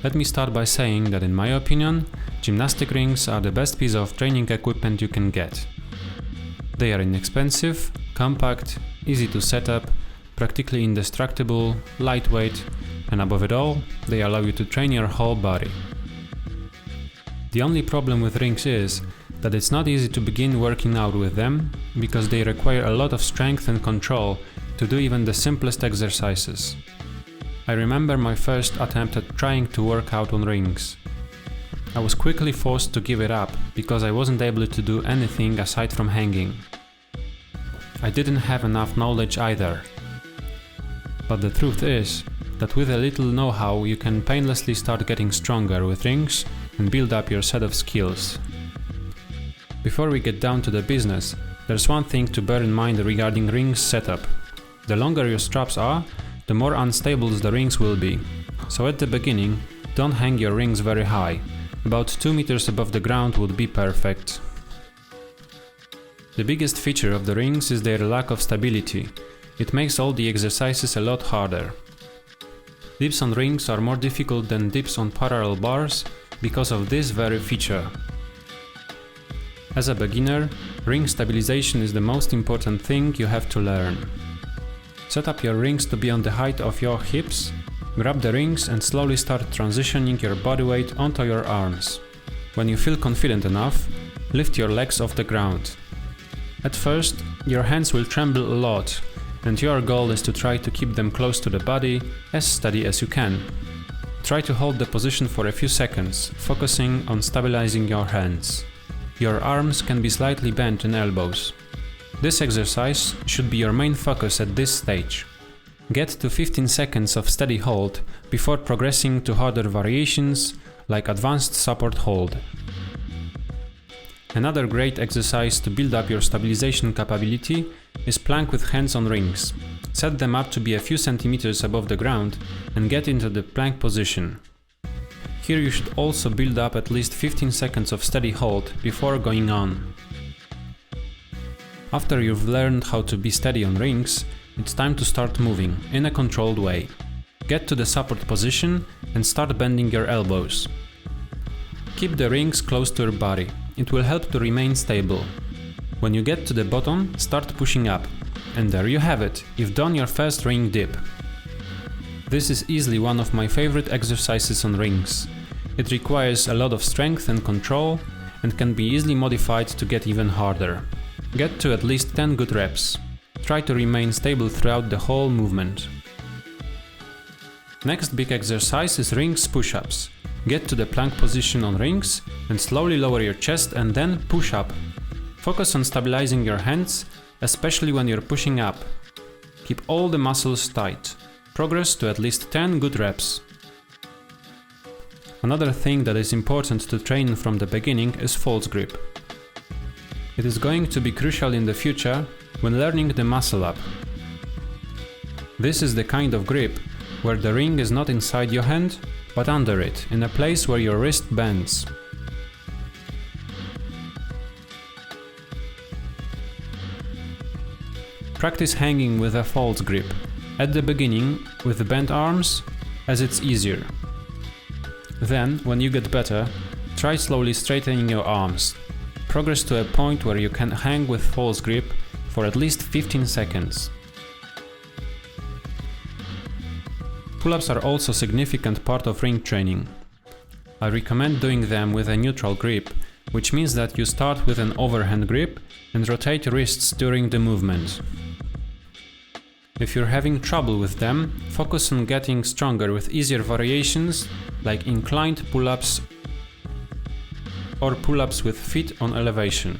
Let me start by saying that in my opinion, gymnastic rings are the best piece of training equipment you can get. They are inexpensive, compact, easy to set up, practically indestructible, lightweight, and above it all, they allow you to train your whole body. The only problem with rings is that it's not easy to begin working out with them because they require a lot of strength and control to do even the simplest exercises. I remember my first attempt at trying to work out on rings. I was quickly forced to give it up because I wasn't able to do anything aside from hanging. I didn't have enough knowledge either. But the truth is that with a little know-how you can painlessly start getting stronger with rings and build up your set of skills. Before we get down to the business, there's one thing to bear in mind regarding rings setup. The longer your straps are, the more unstable the rings will be. So at the beginning, don't hang your rings very high. About 2 meters above the ground would be perfect. The biggest feature of the rings is their lack of stability. It makes all the exercises a lot harder. Dips on rings are more difficult than dips on parallel bars because of this very feature. As a beginner, ring stabilization is the most important thing you have to learn. Set up your rings to be on the height of your hips, grab the rings and slowly start transitioning your body weight onto your arms. When you feel confident enough, lift your legs off the ground. At first, your hands will tremble a lot, and your goal is to try to keep them close to the body, as steady as you can. Try to hold the position for a few seconds, focusing on stabilizing your hands. Your arms can be slightly bent in elbows. This exercise should be your main focus at this stage. Get to 15 seconds of steady hold before progressing to harder variations like advanced support hold. Another great exercise to build up your stabilization capability is plank with hands on rings. Set them up to be a few centimeters above the ground and get into the plank position. Here you should also build up at least 15 seconds of steady hold before going on. After you've learned how to be steady on rings, it's time to start moving in a controlled way. Get to the support position and start bending your elbows. Keep the rings close to your body. It will help to remain stable. When you get to the bottom, start pushing up. And there you have it, you've done your first ring dip. This is easily one of my favorite exercises on rings. It requires a lot of strength and control and can be easily modified to get even harder. Get to at least 10 good reps. Try to remain stable throughout the whole movement. Next big exercise is rings push-ups. Get to the plank position on rings and slowly lower your chest and then push up. Focus on stabilizing your hands, especially when you're pushing up. Keep all the muscles tight. Progress to at least 10 good reps. Another thing that is important to train from the beginning is false grip. It is going to be crucial in the future when learning the muscle up. This is the kind of grip where the ring is not inside your hand, but under it, in a place where your wrist bends. Practice hanging with a false grip. At the beginning, with the bent arms, as it's easier. Then, when you get better, try slowly straightening your arms. Progress to a point where you can hang with false grip for at least 15 seconds. Pull-ups are also a significant part of ring training. I recommend doing them with a neutral grip, which means that you start with an overhand grip and rotate wrists during the movement. If you're having trouble with them, focus on getting stronger with easier variations like inclined pull-ups or pull-ups with feet on elevation.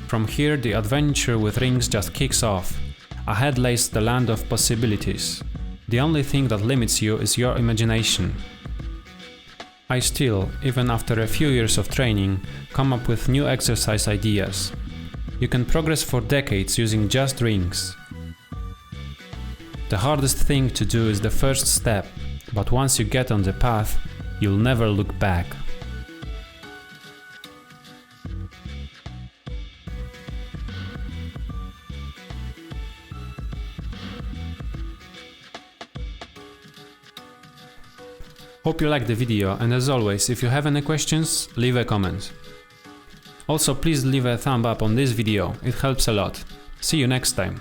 From here, the adventure with rings just kicks off. Ahead lays the land of possibilities. The only thing that limits you is your imagination. I still, even after a few years of training, come up with new exercise ideas. You can progress for decades using just rings. The hardest thing to do is the first step, but once you get on the path, you'll never look back. Hope you liked the video, and as always, if you have any questions, leave a comment. Also, please leave a thumb up on this video, it helps a lot. See you next time.